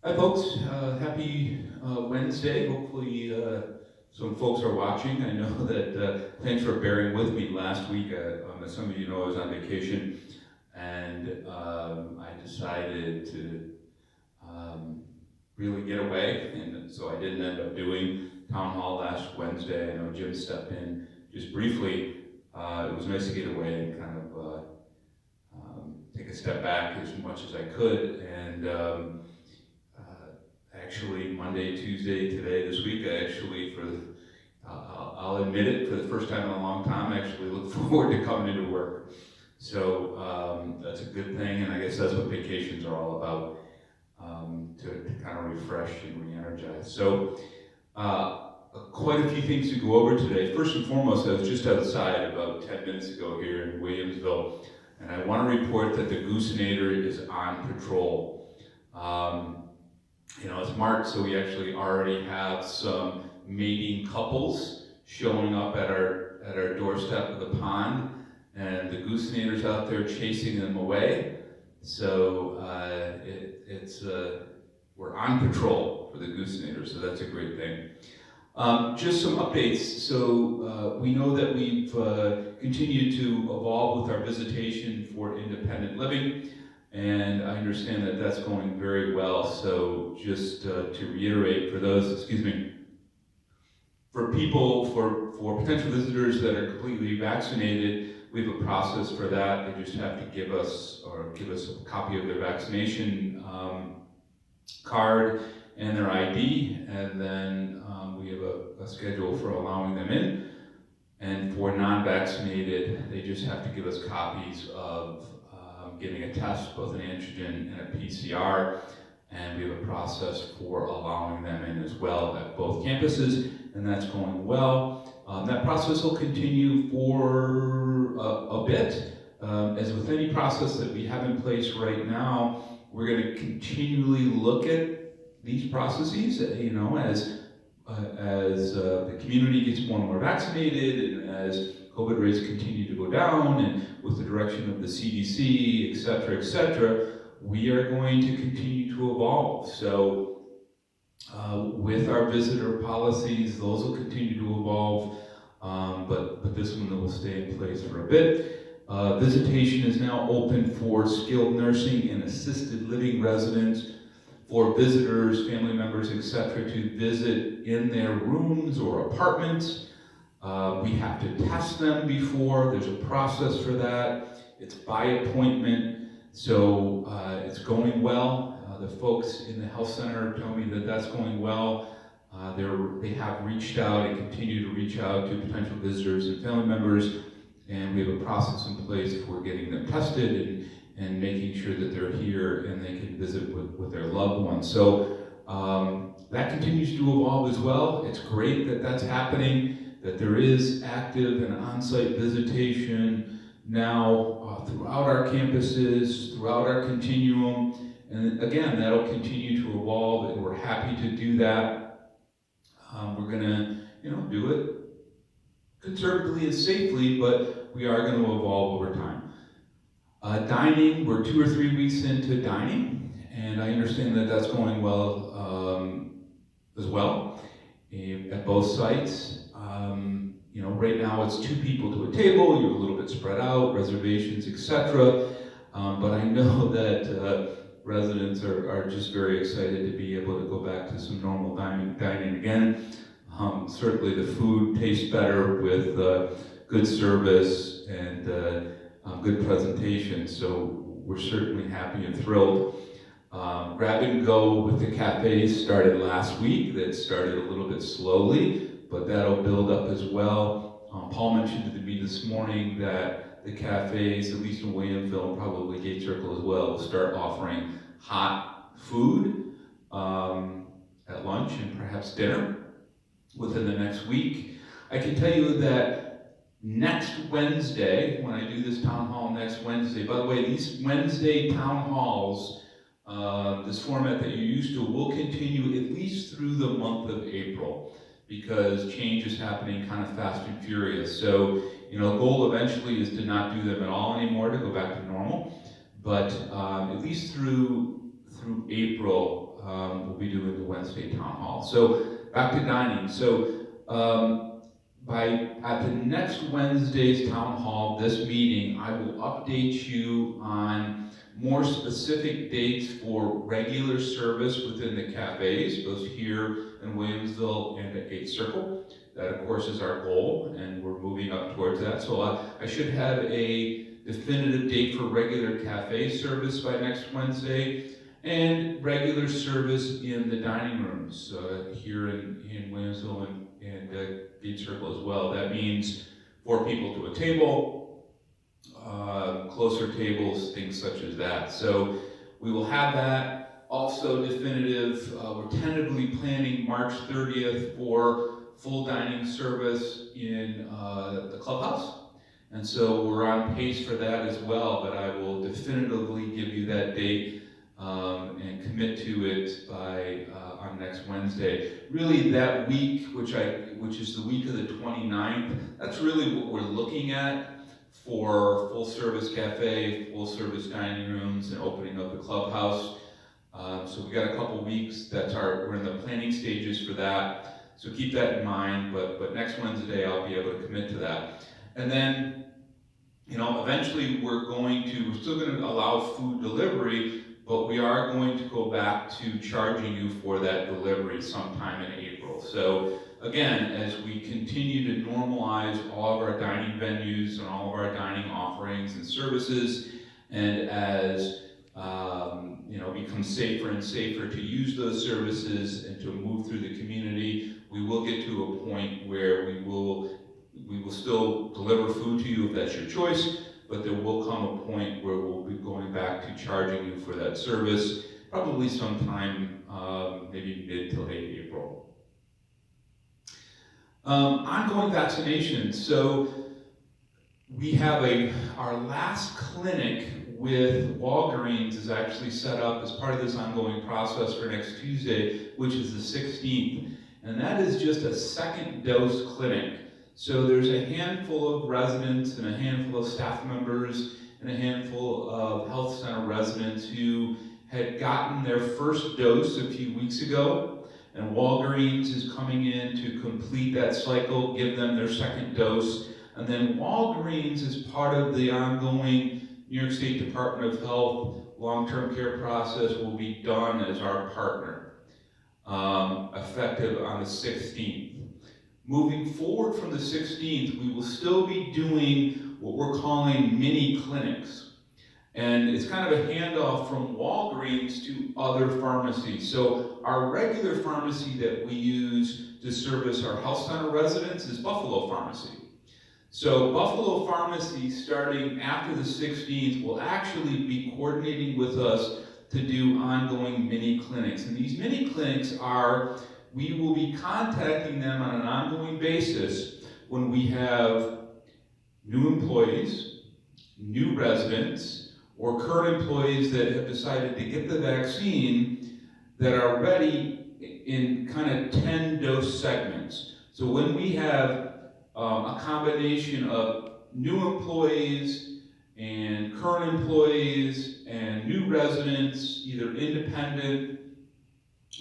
Hi folks, happy Wednesday. Hopefully some folks are watching. I know that thanks for bearing with me last week. As some of you know, I was on vacation and I decided to really get away, and so I didn't end up doing town hall last Wednesday. I know Jim stepped in just briefly. It was nice to get away and kind of take a step back as much as I could. And actually, Monday, Tuesday, today, this week, I actually, I'll admit it, for the first time in a long time, I actually look forward to coming into work. So that's a good thing, and I guess that's what vacations are all about, to kind of refresh and re-energize. So quite a few things to go over today. First and foremost, I was just outside about 10 minutes ago here in Williamsville, and I want to report that the Goosenator is on patrol. It's March, so we actually already have some mating couples showing up at our doorstep of the pond, and the Goosenator's out there chasing them away. So we're on patrol for the Goosenator, so that's a great thing. Just some updates. So we know that we've continued to evolve with our visitation for independent living, and I understand that that's going very well. So just to reiterate, for potential visitors that are completely vaccinated, we have a process for that. They just have to give us a copy of their vaccination card and their ID, and then we have a schedule for allowing them in. And for non-vaccinated, they just have to give us copies of getting a test, both an antigen and a PCR, and we have a process for allowing them in as well at both campuses, and that's going well. That process will continue for a bit. As with any process that we have in place right now, we're going to continually look at these processes, as the community gets more and more vaccinated, and as COVID rates continue to go down, and with the direction of the CDC, et cetera, we are going to continue to evolve. So with our visitor policies, those will continue to evolve, but this one will stay in place for a bit. Visitation is now open for skilled nursing and assisted living residents, for visitors, family members, etc., to visit in their rooms or apartments. We have to test them before. There's a process for that. It's by appointment, so it's going well. The folks in the health center tell me that that's going well. They have reached out and continue to reach out to potential visitors and family members, and we have a process in place for getting them tested and making sure that they're here and they can visit with their loved ones. So that continues to evolve as well. It's great that that's happening, that there is active and on-site visitation now throughout our campuses, throughout our continuum. And again, that'll continue to evolve, and we're happy to do that. We're gonna, do it conservatively and safely, but we are going to evolve over time. Dining, we're 2 or 3 weeks into dining, and I understand that that's going well as well at both sites. Right now it's 2 people to a table, you're a little bit spread out, reservations, etc. But I know that residents are just very excited to be able to go back to some normal dining again. Certainly the food tastes better with good service and good presentation, so we're certainly happy and thrilled. Grab and go with the cafes started last week. That started a little bit slowly, but that'll build up as well. Paul mentioned to me this morning that the cafes, at least in Williamsville, and probably Gate Circle as well, will start offering hot food at lunch and perhaps dinner within the next week. I can tell you that next Wednesday, when I do this town hall next Wednesday, by the way, these Wednesday town halls, this format that you're used to, will continue at least through the month of April, because change is happening kind of fast and furious. So, the goal eventually is to not do them at all anymore, to go back to normal. But at least through April, we'll be doing the Wednesday town hall. So back to dining. So at the next Wednesday's town hall, this meeting, I will update you on more specific dates for regular service within the cafes, both here in Williamsville and at 8th Circle. That, of course, is our goal, and we're moving up towards that. So I should have a definitive date for regular cafe service by next Wednesday, and regular service in the dining rooms here in Williamsville and 8th Circle as well. That means 4 people to a table, closer tables, things such as that. So we will have that. Also definitive, we're tentatively planning March 30th for full dining service in the clubhouse. And so we're on pace for that as well, but I will definitively give you that date and commit to it by on next Wednesday. Really that week, which is the week of the 29th, that's really what we're looking at for full service cafe, full service dining rooms, and opening up the clubhouse. So we got a couple weeks. We're in the planning stages for that. So keep that in mind. But next Wednesday I'll be able to commit to that. And then, eventually we're still going to allow food delivery, but we are going to go back to charging you for that delivery sometime in April. So again, as we continue to normalize all of our dining venues and all of our dining offerings and services, and as becomes safer and safer to use those services and to move through the community, we will get to a point where we will still deliver food to you if that's your choice, but there will come a point where we'll be going back to charging you for that service, probably sometime maybe mid to late April. Ongoing vaccinations. So we have our last clinic with Walgreens is actually set up as part of this ongoing process for next Tuesday, which is the 16th. And that is just a second dose clinic. So there's a handful of residents and a handful of staff members and a handful of health center residents who had gotten their first dose a few weeks ago. And Walgreens is coming in to complete that cycle, give them their second dose. And then Walgreens, as part of the ongoing New York State Department of Health long-term care process, will be done as our partner, effective on the 16th. Moving forward from the 16th, we will still be doing what we're calling mini clinics. And it's kind of a handoff from Walgreens to other pharmacies. So our regular pharmacy that we use to service our health center residents is Buffalo Pharmacy. So Buffalo Pharmacy, starting after the 16th, will actually be coordinating with us to do ongoing mini clinics. And these mini clinics we will be contacting them on an ongoing basis when we have new employees, new residents, or current employees that have decided to get the vaccine that are ready in kind of 10 dose segments. So when we have a combination of new employees and current employees and new residents, either independent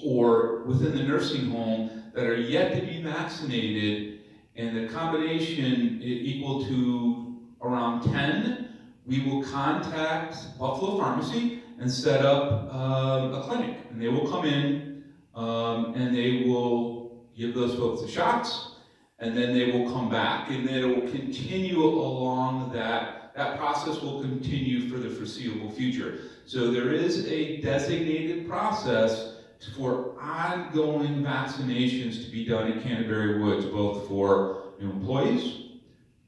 or within the nursing home, that are yet to be vaccinated, and the combination equal to around 10, we will contact Buffalo Pharmacy and set up a clinic. And they will come in and they will give those folks the shots, and then they will come back, and then it will continue along that process will continue for the foreseeable future. So there is a designated process for ongoing vaccinations to be done at Canterbury Woods, both for new employees,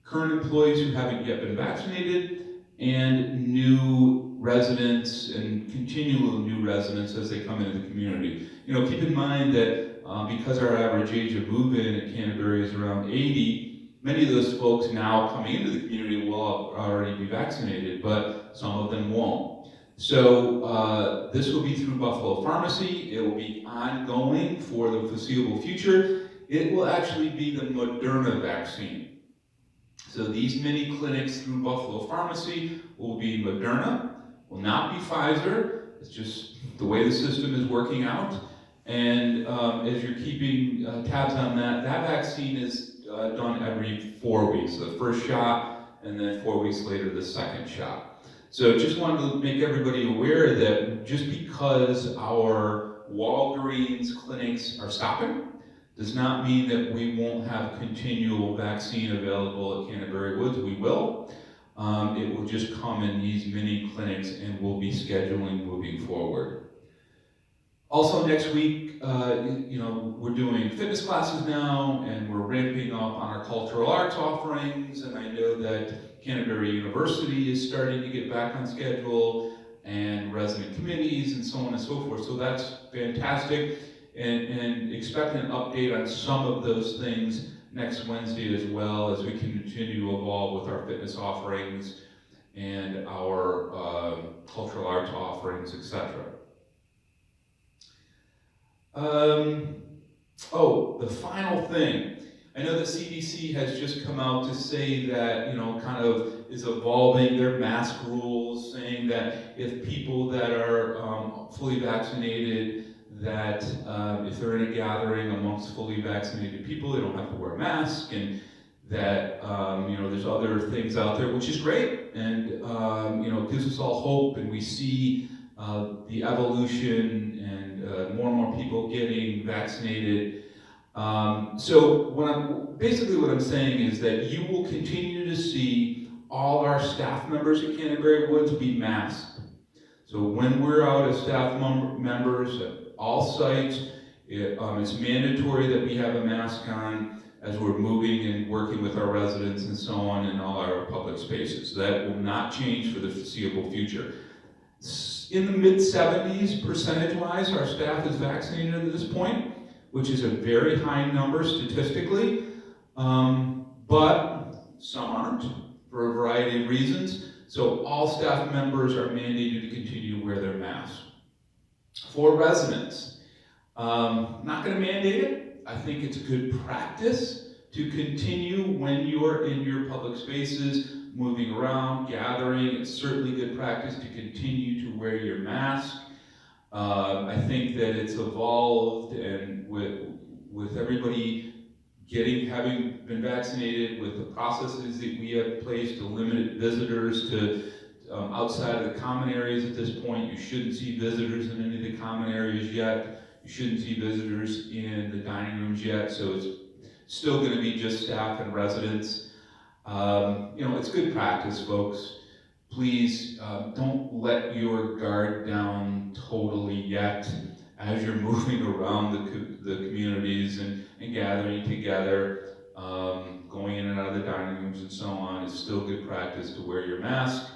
current employees who haven't yet been vaccinated, and new residents and continual new residents as they come into the community. Keep in mind that because our average age of move-in at Canterbury is around 80, many of those folks now coming into the community will already be vaccinated, but some of them won't. So this will be through Buffalo Pharmacy. It will be ongoing for the foreseeable future. It will actually be the Moderna vaccine. So these mini clinics through Buffalo Pharmacy will be Moderna, will not be Pfizer. It's just the way the system is working out. And as you're keeping tabs on that, that vaccine is done every 4 weeks. The first shot, and then 4 weeks later, the second shot. So just wanted to make everybody aware that just because our Walgreens clinics are stopping does not mean that we won't have continual vaccine available at Canterbury Woods. We will. It will just come in these mini clinics, and we'll be scheduling moving forward. Also next week, we're doing fitness classes now, and we're ramping up on our cultural arts offerings, and I know that Canterbury University is starting to get back on schedule, and resident committees, and so on and so forth, so that's fantastic, and expect an update on some of those things next Wednesday as well, as we continue to evolve with our fitness offerings and our cultural arts offerings, etc. The final thing. I know the CDC has just come out to say that, kind of is evolving their mask rules, saying that if people that are fully vaccinated, that if they're in a gathering amongst fully vaccinated people, they don't have to wear a mask, and that, there's other things out there, which is great, and, it gives us all hope, and we see the evolution and more and more people getting vaccinated. So what I'm saying is that you will continue to see all our staff members at Canterbury Woods be masked. So when we're out as staff members at all sites, it's mandatory that we have a mask on as we're moving and working with our residents and so on in all our public spaces. That will not change for the foreseeable future. In the mid-70s, percentage-wise, our staff is vaccinated at this point, which is a very high number statistically, but some aren't for a variety of reasons. So all staff members are mandated to continue to wear their masks. For residents, not going to mandate it. I think it's good practice to continue when you're in your public spaces, moving around, gathering. It's certainly good practice to continue to wear your mask. I think that it's evolved, and with everybody having been vaccinated, with the processes that we have placed to limit visitors to outside of the common areas at this point. You shouldn't see visitors in any of the common areas yet. You shouldn't see visitors in the dining rooms yet, so it's still going to be just staff and residents. It's good practice, folks. Please don't let your guard down totally yet as you're moving around the communities and gathering together, going in and out of the dining rooms and so on. It's still good practice to wear your mask.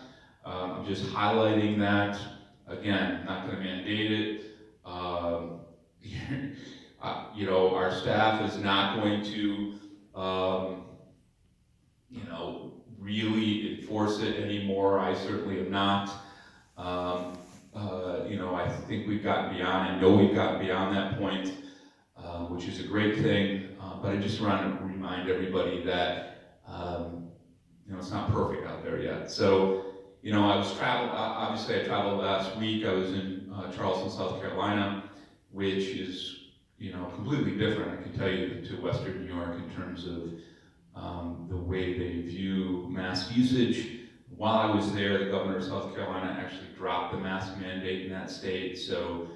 I'm just highlighting that. Again, not going to mandate it. Our staff is not going to, really enforce it anymore. I certainly am not. I think we've gotten beyond, I know we've gotten beyond that point, which is a great thing. But I just want to remind everybody that, it's not perfect out there yet. So, obviously I traveled last week. I was in Charleston, South Carolina, which is, completely different, I can tell you, to Western New York in terms of the way they view mask usage. While I was there, the governor of South Carolina actually dropped the mask mandate in that state, so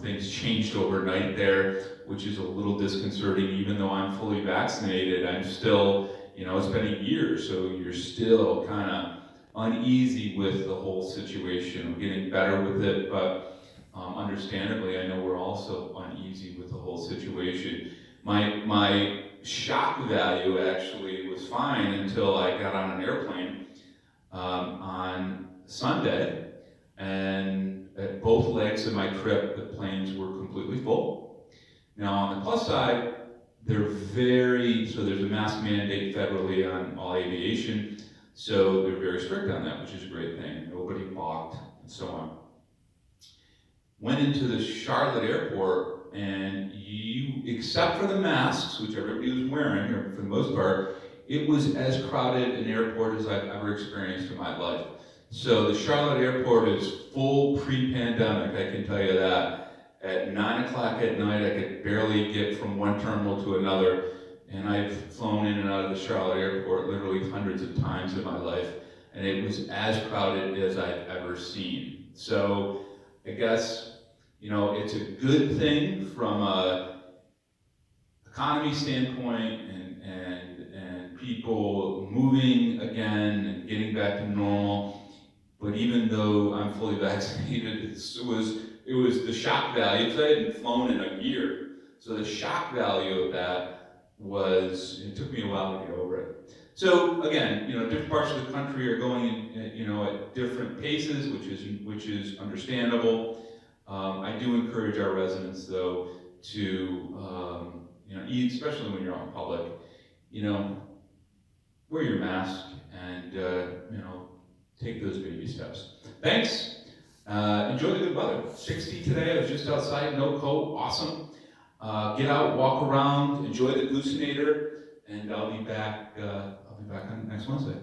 things changed overnight there, which is a little disconcerting. Even though I'm fully vaccinated, I'm still, it's been a year, so you're still kind of uneasy with the whole situation. I'm getting better with it, but understandably, I know we're also uneasy with the whole situation. My shock value actually was fine until I got on an airplane on Sunday, and at both legs of my trip, the planes were completely full. Now, on the plus side, there's a mask mandate federally on all aviation, so they're very strict on that, which is a great thing. Nobody balked, and so on. Went into the Charlotte airport, and except for the masks, which everybody was wearing, or for the most part, it was as crowded an airport as I've ever experienced in my life. So the Charlotte airport is full pre-pandemic, I can tell you that. At 9 o'clock at night, I could barely get from one terminal to another, and I've flown in and out of the Charlotte airport literally hundreds of times in my life, and it was as crowded as I've ever seen. So I guess, it's a good thing from a economy standpoint and people moving again and getting back to normal. But even though I'm fully vaccinated, it was the shock value, because I hadn't flown in a year. So the shock value of that it took me a while to get over it. So again, different parts of the country are going, at different paces, which is understandable. I do encourage our residents, though, to, eat, especially when you're out in public, wear your mask and, take those baby steps. Thanks. Enjoy the good weather. 60 today. I was just outside, no coat, awesome. Get out, walk around, enjoy the Goosinator, and I'll be back on next Wednesday.